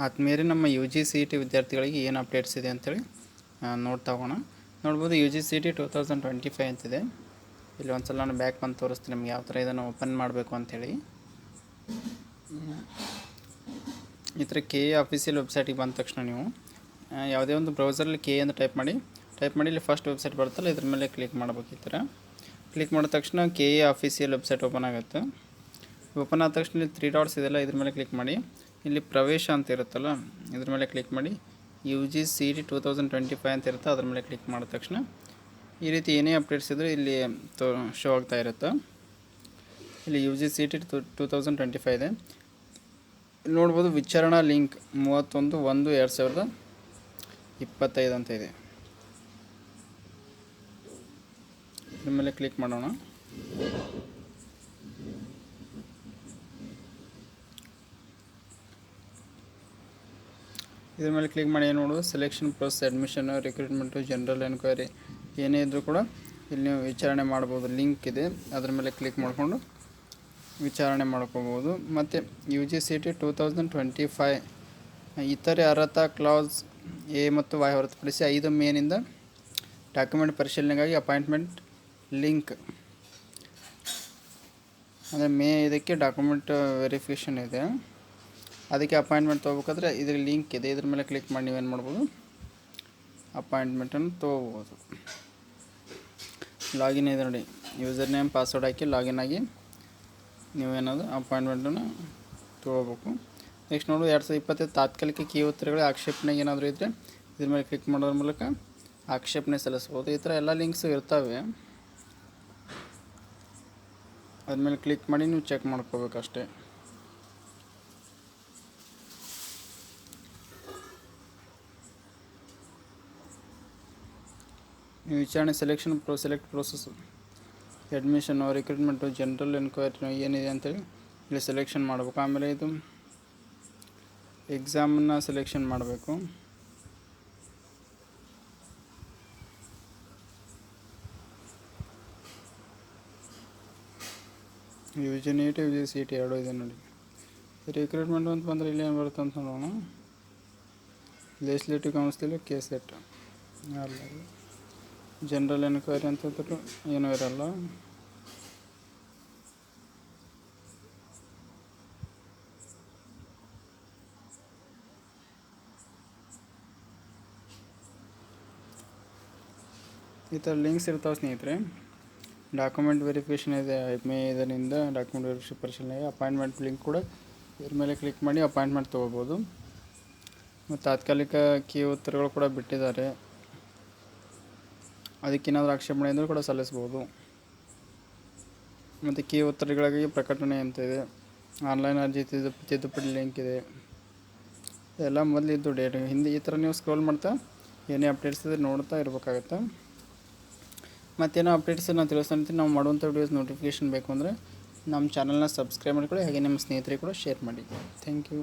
ಆದ್ಮೇಲೆ ನಮ್ಮ U G C E T ವಿದ್ಯಾರ್ಥಿಗಳಿಗೆ ಏನು ಅಪ್ಡೇಟ್ಸ್ ಇದೆ ಅಂಥೇಳಿ ನೋಡ್ತಾ ಹೋಗೋಣ. ನೋಡ್ಬೋದು U G C E T 2025 ಅಂತಿದೆ. ಇಲ್ಲಿ ಒಂದು ಸಲ ನಾನು ಬ್ಯಾಕ್ ಬಂದು ತೋರಿಸ್ತೀನಿ ನಿಮ್ಗೆ ಯಾವ ಥರ ಇದನ್ನು ಓಪನ್ ಮಾಡಬೇಕು ಅಂಥೇಳಿ. ಈ ಥರ ಕೆ ಎ ಅಫಿಷಿಯಲ್ ವೆಬ್ಸೈಟಿಗೆ ಬಂದ ತಕ್ಷಣ ನೀವು ಯಾವುದೇ ಒಂದು ಬ್ರೌಸರಲ್ಲಿ ಕೆ ಅಂತ ಟೈಪ್ ಮಾಡಿ ಇಲ್ಲಿ ಫಸ್ಟ್ ವೆಬ್ಸೈಟ್ ಬರುತ್ತಲ್ಲ ಇದ್ರ ಮೇಲೆ ಕ್ಲಿಕ್ ಮಾಡಬೇಕು. ಈ ಥರ ಕ್ಲಿಕ್ ಮಾಡಿದ ತಕ್ಷಣ K A official website open ಆಗುತ್ತೆ. ಓಪನ್ ಆದ ತಕ್ಷಣ ಇಲ್ಲಿ 3 ಡಾಟ್ಸ್ ಇದೆಲ್ಲ ಇದ್ರ ಮೇಲೆ ಕ್ಲಿಕ್ ಮಾಡಿ ಇಲ್ಲಿ ಪ್ರವೇಶ ಅಂತ ಇರುತ್ತಲ್ಲ ಇದ್ರ ಮೇಲೆ ಕ್ಲಿಕ್ ಮಾಡಿ U G C E T 2025 ಅಂತ ಇರುತ್ತೆ ಅದ್ರ ಮೇಲೆ ಕ್ಲಿಕ್ ಮಾಡಿದ ತಕ್ಷಣ ಈ ರೀತಿ ಏನೇ ಅಪ್ಡೇಟ್ಸ್ ಇದ್ದರೂ ಇಲ್ಲಿ ಶೋ ಆಗ್ತಾ ಇರುತ್ತೆ. ಇಲ್ಲಿ U G C E T 2025 ಇದೆ. ಇಲ್ಲಿ ನೋಡ್ಬೋದು ವಿಚಾರಣಾ ಲಿಂಕ್ 31/1/2025 ಅಂತ ಇದೆ. ಇದ್ರ ಮೇಲೆ ಕ್ಲಿಕ್ ಮಾಡೋಣ. ಇದ್ರ ಮೇಲೆ ಕ್ಲಿಕ್ ಮಾಡಿ ಏನು ನೋಡೋದು selection process, admission, recruitment, general enquiry ಏನೇ ಇದ್ದರೂ ಕೂಡ ಇಲ್ಲಿ ನೀವು ವಿಚಾರಣೆ ಮಾಡ್ಬೋದು. ಲಿಂಕ್ ಇದೆ ಅದ್ರ ಮೇಲೆ ಕ್ಲಿಕ್ ಮಾಡಿಕೊಂಡು ವಿಚಾರಣೆ ಮಾಡ್ಕೋಬೋದು. ಮತ್ತು ಯು ಜಿ ಸಿ ಟಿ 2025 ಇತರೆ ಅರ್ಹತಾ ಕ್ಲಾಸ್ ಎ ಮತ್ತು ವೈ ಹೊರತುಪಡಿಸಿ 5 ಮೇನಿಂದ ಡಾಕ್ಯುಮೆಂಟ್ ಪರಿಶೀಲನೆಗಾಗಿ ಅಪಾಯಿಂಟ್ಮೆಂಟ್ ಲಿಂಕ್ ಅಂದರೆ ಮೇ ಇದಕ್ಕೆ ಡಾಕ್ಯುಮೆಂಟ್ ವೆರಿಫಿಕೇಷನ್ ಇದೆ, ಅದಕ್ಕೆ ಅಪಾಯಿಂಟ್ಮೆಂಟ್ ತೊಗೋಬೇಕಾದ್ರೆ ಇದ್ರ ಲಿಂಕ್ ಇದೆ. ಇದ್ರ ಮೇಲೆ ಕ್ಲಿಕ್ ಮಾಡಿ ನೀವೇನು ಮಾಡ್ಬೋದು ಅಪಾಯಿಂಟ್ಮೆಂಟನ್ನು ತೊಗೋಬೋದು. ಲಾಗಿನ್ ಇದೆ ನೋಡಿ, ಯೂಸರ್ ನೇಮ್ ಪಾಸ್ವರ್ಡ್ ಹಾಕಿ ಲಾಗಿನ್ ಆಗಿ ನೀವೇನದು ಅಪಾಯಿಂಟ್ಮೆಂಟನ್ನು ತೊಗೋಬೇಕು. ನೆಕ್ಸ್ಟ್ ನೋಡು 2025 ತಾತ್ಕಾಲಿಕ ಕೀ ಉತ್ತರಗಳ ಆಕ್ಷೇಪಣೆಗೆ ಏನಾದರೂ ಇದ್ದರೆ ಇದ್ರ ಮೇಲೆ ಕ್ಲಿಕ್ ಮಾಡೋದ್ರ ಮೂಲಕ ಆಕ್ಷೇಪಣೆ ಸಲ್ಲಿಸ್ಬೋದು. ಈ ಥರ ಎಲ್ಲ ಲಿಂಕ್ಸ್ ಇರ್ತವೆ, ಅದ್ಮೇಲೆ ಕ್ಲಿಕ್ ಮಾಡಿ ನೀವು ಚೆಕ್ ಮಾಡ್ಕೋಬೇಕಷ್ಟೇ. ನೀವು ವಿಚಾರಣೆ selection select process, admission, recruitment, general enquiry ಏನಿದೆ ಅಂತೇಳಿ ಇಲ್ಲಿ ಸೆಲೆಕ್ಷನ್ ಮಾಡಬೇಕು. ಆಮೇಲೆ ಇದು ಎಕ್ಸಾಮನ್ನು ಸೆಲೆಕ್ಷನ್ ಮಾಡಬೇಕು. U G neat U G C T ಎರಡೂ ಇದೆ ನೋಡಿ. ರಿಕ್ರೂಟ್ಮೆಂಟು ಅಂತ ಬಂದರೆ ಇಲ್ಲಿ ಏನು ಬರುತ್ತೆ ಅಂತ ನೋಡೋಣ. ಲೆಜಿಸ್ಲೇಟಿವ್ ಕೌನ್ಸಿಲ್ ಕೆ ಸೆಟ್ ಅಲ್ಲ, ಜನರಲ್ ಎನ್ಕ್ವೈರಿ ಅಂತಂದ್ರೂ ಏನೂ ಇರಲ್ಲ. ಈ ಥರ ಲಿಂಕ್ಸ್ ಇರ್ತಾವೆ ಸ್ನೇಹಿತರೆ. ಡಾಕ್ಯುಮೆಂಟ್ ವೆರಿಫಿಕೇಷನ್ ಇದೆ ಮೇ ಇದರಿಂದ ಡಾಕ್ಯುಮೆಂಟ್ ವೆರಿಫಿಕೇಷನ್ ಪರಿಶೀಲನೆಗೆ ಅಪಾಯಿಂಟ್ಮೆಂಟ್ ಲಿಂಕ್ ಕೂಡ ಇದ್ರ ಮೇಲೆ ಕ್ಲಿಕ್ ಮಾಡಿ ಅಪಾಯಿಂಟ್ಮೆಂಟ್ ತೊಗೋಬೋದು. ಮತ್ತು ತಾತ್ಕಾಲಿಕ ಕೀ ಉತ್ತರಗಳು ಕೂಡ ಬಿಟ್ಟಿದ್ದಾರೆ, ಅದಕ್ಕೇನಾದರೂ ಆಕ್ಷೇಪಣೆ ಇದ್ದರೂ ಕೂಡ ಸಲ್ಲಿಸ್ಬೋದು. ಮತ್ತು ಕೀ ಉತ್ತರಗಳಿಗೆ ಪ್ರಕಟಣೆ ಅಂತ ಇದೆ, ಆನ್ಲೈನ್ ಅರ್ಜಿ ತಿದ್ದುಪಡಿ ಲಿಂಕ್ ಇದೆ. ಎಲ್ಲ ಮೊದಲಿದ್ದು ಡೇಟ್ ಹಿಂದೆ ಈ ಥರ ನೀವು ಸ್ಕ್ರೋಲ್ ಮಾಡ್ತಾ ಏನೇ ಅಪ್ಡೇಟ್ಸ್ ಇದ್ರೆ ನೋಡ್ತಾ ಇರಬೇಕಾಗತ್ತೆ. ಮತ್ತೇನೋ ಅಪ್ಡೇಟ್ಸ್ ನಾನು ತಿಳಿಸ್ತೀನಿ. ನಾವು ಮಾಡುವಂಥ ವಿಡಿಯೋಸ್ ನೋಟಿಫಿಕೇಷನ್ ಬೇಕು ಅಂದರೆ ನಮ್ಮ ಚಾನಲ್ನ ಸಬ್ಸ್ಕ್ರೈಬ್ ಮಾಡಿಕೊಳ್ಳಿ, ಹಾಗೆ ನಿಮ್ಮ ಸ್ನೇಹಿತರಿಗೆ ಕೂಡ ಶೇರ್ ಮಾಡಿ. Thank you.